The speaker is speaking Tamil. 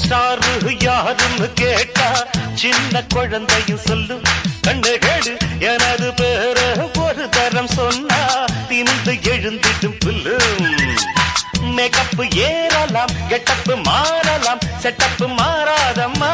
ஸ்டாரு யாருன்னு கேட்டா சின்ன குழந்தையும் சொல்லும் கண்ணு கேடு எனது பேர ஒரு தரம் சொன்னா திமிந்து எழுந்திடும் புல்லும் மேக்கப் ஏறலாம் கெட்டப்பு மாறலாம் செட்டப்பு மாறாதம்மா